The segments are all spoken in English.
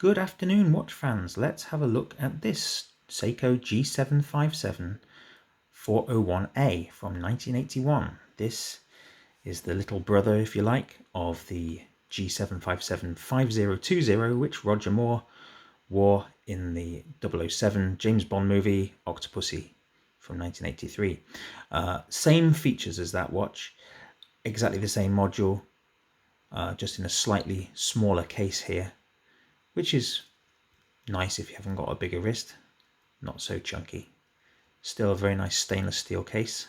Good afternoon, watch fans. Let's have a look at this Seiko G757 401A from 1981. This is the little brother, if you like, of the G757 5020, which Roger Moore wore in the 007 James Bond movie Octopussy from 1983. Same features as that watch, exactly the same module, just in a slightly smaller case here, which is nice if you haven't got a bigger wrist. Not so chunky. Still a very nice stainless steel case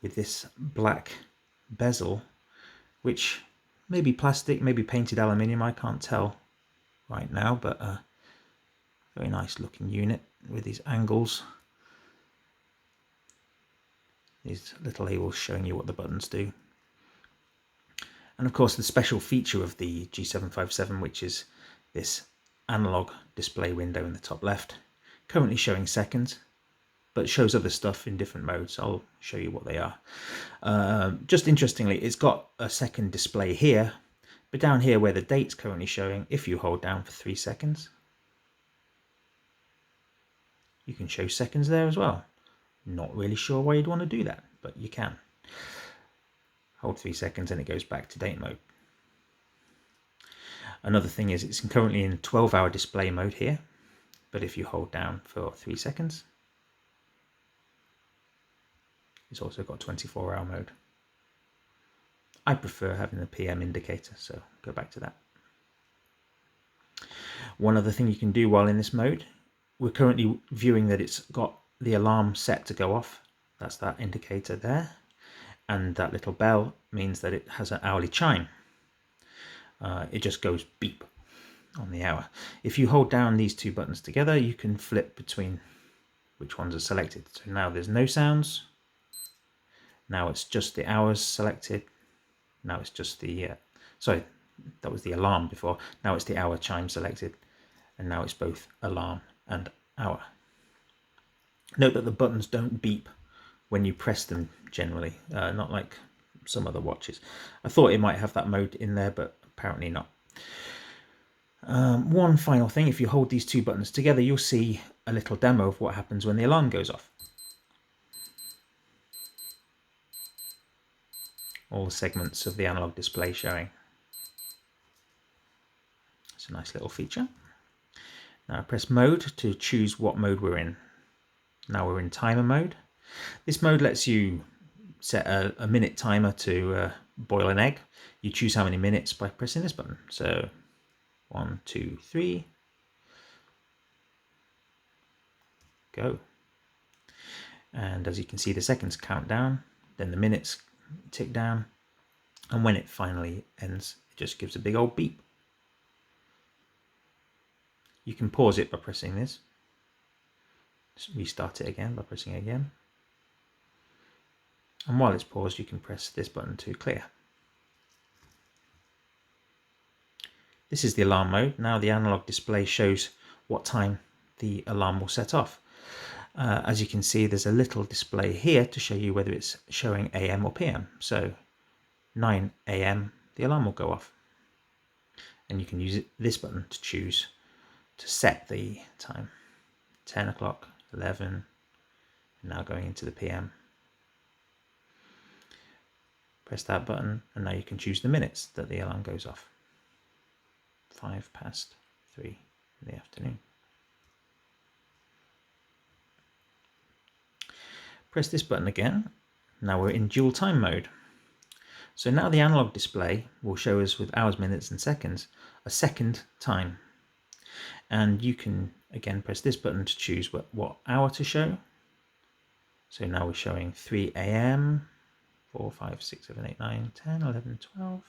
with this black bezel, which may be plastic, maybe painted aluminium, I can't tell right now, but a very nice looking unit with these angles. These little labels showing you what the buttons do. And of course the special feature of the G757, which is this analog display window in the top left, currently showing seconds, but shows other stuff in different modes. I'll show you what they are. Just interestingly, it's got a second display here, but down here where the date's currently showing, if you hold down for 3 seconds, you can show seconds there as well. Not really sure why you'd want to do that, but you can. Hold 3 seconds and it goes back to date mode. Another thing is it's currently in 12-hour display mode here, but if you hold down for 3 seconds, it's also got 24-hour mode. I prefer having the PM indicator, so go back to that. One other thing you can do while in this mode, we're currently viewing that it's got the alarm set to go off. That's that indicator there. And that little bell means that it has an hourly chime. It just goes beep on the hour. If you hold down these two buttons together, you can flip between which ones are selected. So now there's no sounds. Now it's just the hours selected. Now it's just the, sorry, that was the alarm before. Now it's the hour chime selected. And now it's both alarm and hour. Note that the buttons don't beep when you press them generally, not like some other watches. I thought it might have that mode in there, but apparently not. One final thing, if you hold these two buttons together, you'll see a little demo of what happens when the alarm goes off. All the segments of the analog display showing. It's a nice little feature. Now I press mode to choose what mode we're in. Now we're in timer mode. This mode lets you set a minute timer to boil an egg. You choose how many minutes by pressing this button. So 1, 2, 3, go. And as you can see, the seconds count down, then the minutes tick down, and when it finally ends, it just gives a big old beep. You can pause it by pressing this. Just restart it again by pressing it again. And while it's paused, you can press this button to clear. This is the alarm mode. Now the analog display shows what time the alarm will set off. As you can see, there's a little display here to show you whether it's showing AM or PM. So 9 AM, the alarm will go off. And you can use this button to choose to set the time. 10 o'clock, 11, now going into the PM. Press that button and now you can choose the minutes that the alarm goes off. 5 past 3 in the afternoon. Press this button again. Now we're in dual time mode. So now the analog display will show us with hours, minutes and seconds a second time. And you can again press this button to choose what hour to show. So now we're showing 3 AM, 4, 5, 6, 7, 8, 9, 10, 11, 12.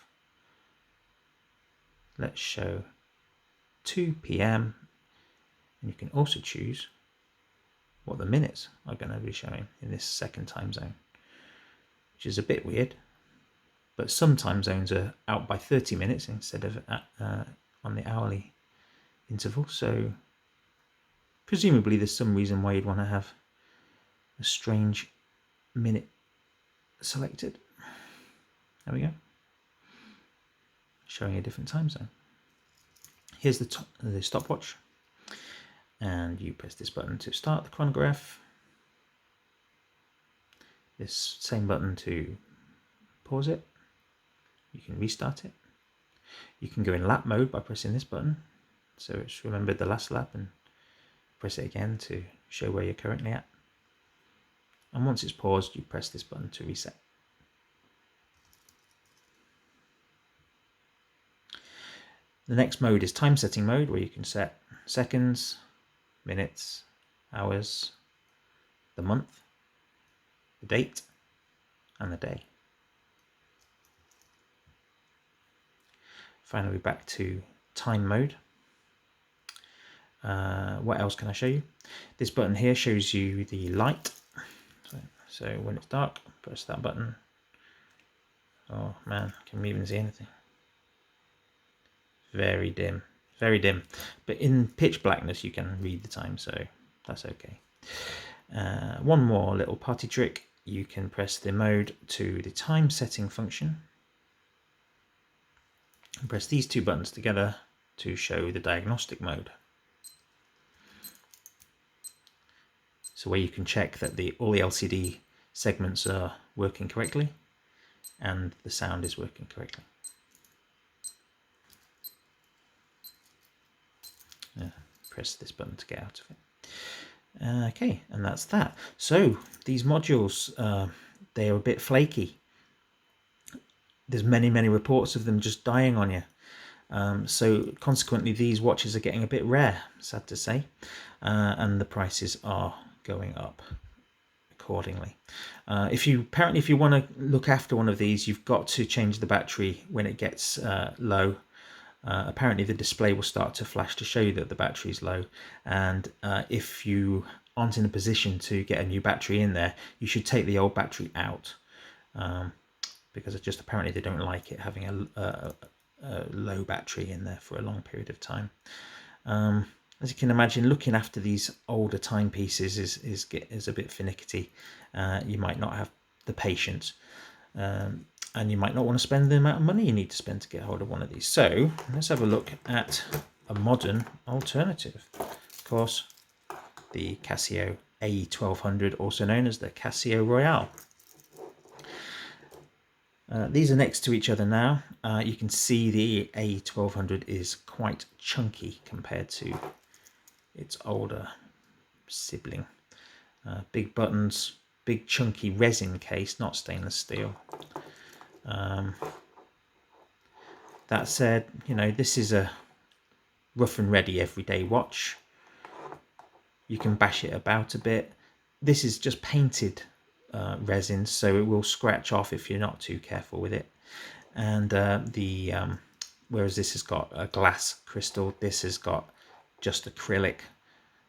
Let's show 2 PM. And you can also choose what the minutes are going to be showing in this second time zone, which is a bit weird. But some time zones are out by 30 minutes instead of on the hourly interval. So presumably there's some reason why you'd want to have a strange minute selected. There we go. Showing a different time zone. Here's the stopwatch, and you press this button to start the chronograph, this same button to pause it. You can restart it. You can go in lap mode by pressing this button, so it's remembered the last lap, and press it again to show where you're currently at. And once it's paused, you press this button to reset. The next mode is time setting mode, where you can set seconds, minutes, hours, the month, the date, and the day. Finally, back to time mode. What else can I show you? This button here shows you the light. So when it's dark, press that button. Oh man, can we even see anything? Very dim, very dim. But in pitch blackness, you can read the time, so that's okay. One more little party trick. You can press the mode to the time setting function. And press these two buttons together to show the diagnostic mode. So where you can check that all the LCD segments are working correctly and the sound is working correctly. Press this button to get out of it. Okay, and that's that. So these modules, they are a bit flaky. There's many reports of them just dying on you. So consequently, these watches are getting a bit rare, sad to say, and the prices are going up accordingly. If you want to look after one of these, you've got to change the battery when it gets low. Apparently the display will start to flash to show you that the battery is low, and if you aren't in a position to get a new battery in there, you should take the old battery out, because it's just apparently they don't like it having a low battery in there for a long period of time. As you can imagine, looking after these older timepieces is a bit finicky. You might not have the patience, and you might not want to spend the amount of money you need to spend to get hold of one of these. So let's have a look at a modern alternative. Of course, the Casio AE1200, also known as the Casio Royale. These are next to each other now. You can see the AE1200 is quite chunky compared to its older sibling. Big buttons, big chunky resin case, not stainless steel. That said, you know, this is a rough and ready everyday watch. You can bash it about a bit. This is just painted resin, so it will scratch off if you're not too careful with it. And whereas this has got a glass crystal, this has got just acrylic.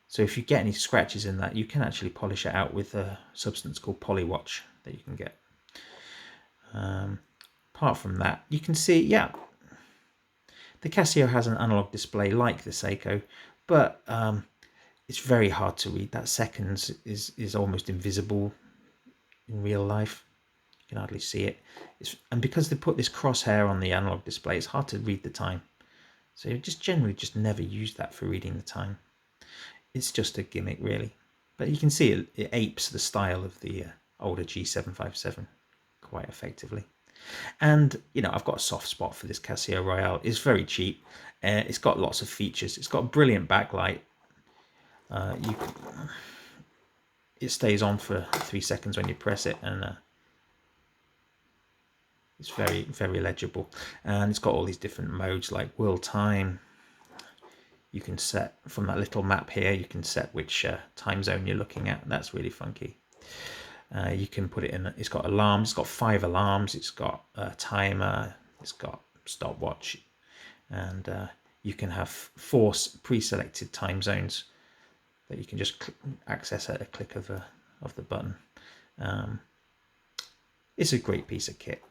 So if you get any scratches in that, you can actually polish it out with a substance called Polywatch that you can get. Apart from that, you can see, yeah, the Casio has an analog display like the Seiko, but it's very hard to read. That seconds is almost invisible in real life. You can hardly see it. And because they put this crosshair on the analog display, it's hard to read the time. So you generally never use that for reading the time. It's just a gimmick, really. But you can see it apes the style of the older G757 quite effectively. And, you know, I've got a soft spot for this Casio Royale. It's very cheap. It's got lots of features. It's got a brilliant backlight. It stays on for 3 seconds when you press it, and it's very legible. And it's got all these different modes like world time. You can set from that little map here, you can set which time zone you're looking at. That's really funky. You can put it in, it's got alarms, it's got 5 alarms, it's got a timer, it's got stopwatch, and you can have 4 pre-selected time zones that you can just access at a click of the button. It's a great piece of kit,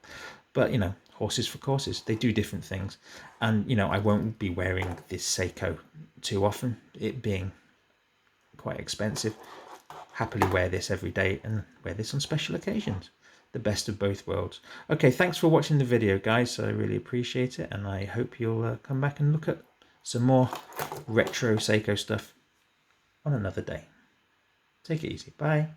but you know, horses for courses. They do different things, and you know, I won't be wearing this Seiko too often, it being quite expensive. Happily wear this every day and wear this on special occasions. The best of both worlds. Okay, thanks for watching the video, guys. I really appreciate it, and I hope you'll come back and look at some more retro Seiko stuff on another day. Take it easy. Bye.